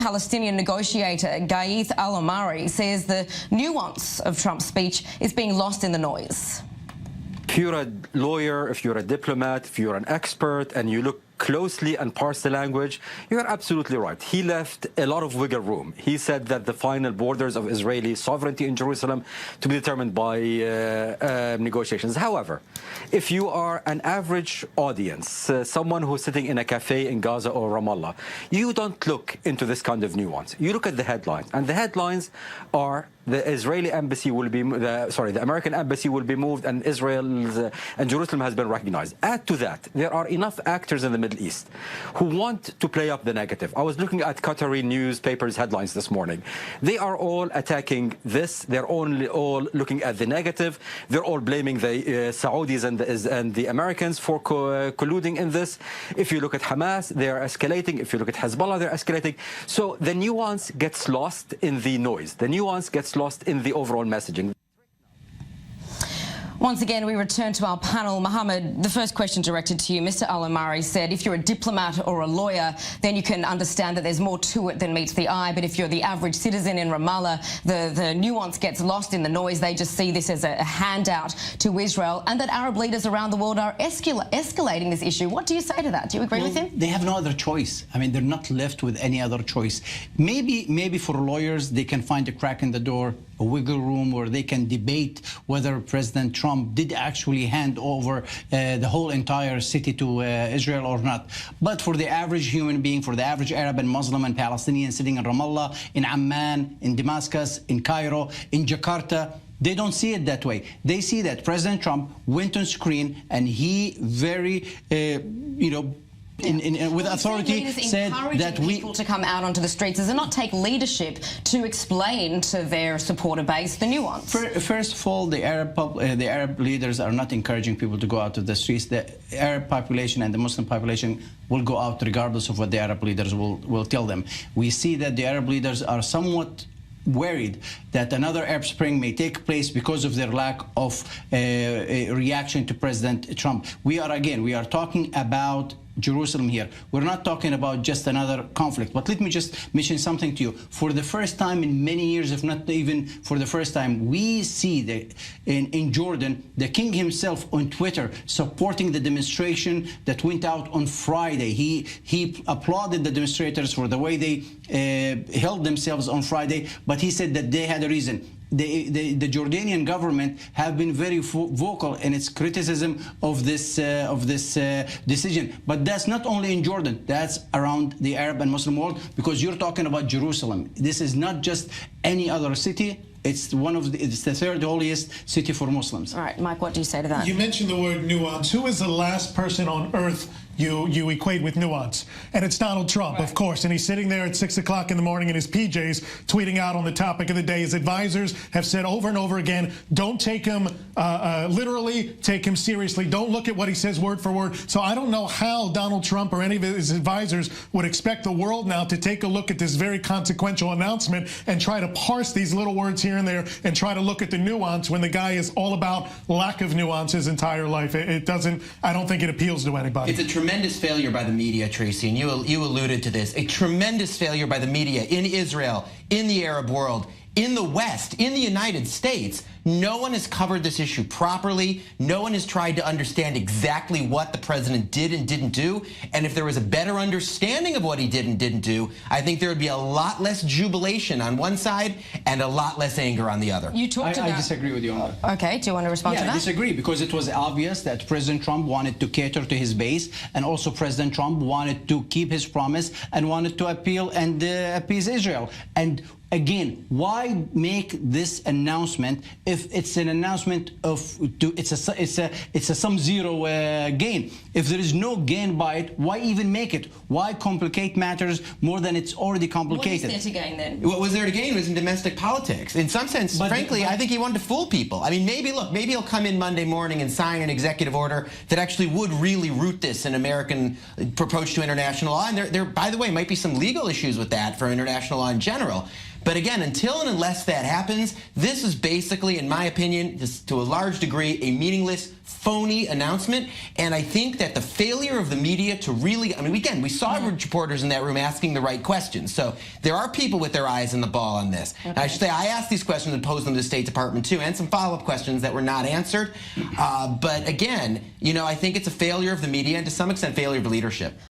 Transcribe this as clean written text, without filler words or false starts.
Palestinian negotiator Gaith Al-Omari says the nuance of Trump's speech is being lost in the noise. If you're a lawyer, if you're a diplomat, if you're an expert, and you look closely and parse the language, you're absolutely right. He left a lot of wiggle room. He said that the final borders of Israeli sovereignty in Jerusalem to be determined by negotiations. However, if you are an average audience, someone who's sitting in a cafe in Gaza or Ramallah, you don't look into this kind of nuance. You look at the headlines, and the headlines are the Israeli embassy will be, the American embassy will be moved, and Israel's and Jerusalem has been recognized. Add to that, there are enough actors in the Middle East who want to play up the negative. I was looking at Qatari newspapers' headlines this morning. They are all attacking this. They're all looking at the negative. They're all blaming the Saudis and the Americans for colluding in this. If you look at Hamas, they are escalating. If you look at Hezbollah, they're escalating. So the nuance gets lost in the noise. The nuance gets lost in the overall messaging. Once again, we return to our panel. Mohammed, the first question directed to you. Mr. Al-Omari said if you're a diplomat or a lawyer, then you can understand that there's more to it than meets the eye. But if you're the average citizen in Ramallah, the nuance gets lost in the noise. They just see this as a handout to Israel, and that Arab leaders around the world are escalating this issue. What do you say to that? Do you agree with him? They have no other choice. I mean, they're not left with any other choice. Maybe for lawyers, they can find a crack in the door, a wiggle room where they can debate whether President Trump did actually hand over the whole entire city to Israel or not. But for the average human being, for the average Arab and Muslim and Palestinian sitting in Ramallah, in Amman, in Damascus, in Cairo, in Jakarta, they don't see it that way. They see that President Trump went on screen and he very, with authority said that people to come out onto the streets does it not take leadership to explain to their supporter base the nuance? First of all, the Arab leaders are not encouraging people to go out to the streets. The Arab population and the Muslim population will go out regardless of what the Arab leaders will tell them. We see that the Arab leaders are somewhat worried that another Arab Spring may take place because of their lack of a reaction to President Trump. We are talking about Jerusalem here. We're not talking about just another conflict. But let me just mention something to you. For the first time in many years, if not even for the first time, we see that in Jordan, the king himself on Twitter supporting the demonstration that went out on Friday. He applauded the demonstrators for the way they held themselves on Friday, but he said that they had a reason. The Jordanian government have been very vocal in its criticism of this decision. But that's not only in Jordan, that's around the Arab and Muslim world, because you're talking about Jerusalem. This is not just any other city. It's the third holiest city for Muslims. All right, Mike, what do you say to that? You mentioned the word nuance. Who is the last person on earth you equate with nuance? And it's Donald Trump, right, of course. And he's sitting there at 6 o'clock in the morning in his PJs, tweeting out on the topic of the day. His advisors have said over and over again, don't take him literally, take him seriously. Don't look at what he says word for word. So I don't know how Donald Trump or any of his advisors would expect the world now to take a look at this very consequential announcement and try to parse these little words here and there and try to look at the nuance when the guy is all about lack of nuance his entire life. I don't think it appeals to anybody. It's a tremendous failure by the media, Tracy, and you alluded to this. A tremendous failure by the media in Israel, in the Arab world, in the West, in the United States. No one has covered this issue properly. No one has tried to understand exactly what the president did and didn't do. And if there was a better understanding of what he did and didn't do, I think there would be a lot less jubilation on one side and a lot less anger on the other. You talked about... I disagree with you on that. Okay, do you want to respond to that? I disagree, because it was obvious that President Trump wanted to cater to his base, and also President Trump wanted to keep his promise and wanted to appeal and appease Israel. And again, why make this announcement if it's an announcement of it's a sum zero gain? If there is no gain by it, why even make it? Why complicate matters more than it's already complicated? What is there to gain then? What was there to gain was in domestic politics. In some sense, frankly, I think he wanted to fool people. I mean, maybe he'll come in Monday morning and sign an executive order that actually would really root this in American approach to international law. And there, by the way, might be some legal issues with that for international law in general. But again, until and unless that happens, this is basically, in my opinion, just to a large degree, a meaningless, phony announcement. And I think that the failure of the media to really, I mean, again, we saw reporters in that room asking the right questions. So there are people with their eyes on the ball on this. Okay. I should say, I asked these questions and posed them to the State Department too, and some follow-up questions that were not answered. But again, you know, I think it's a failure of the media and to some extent failure of leadership.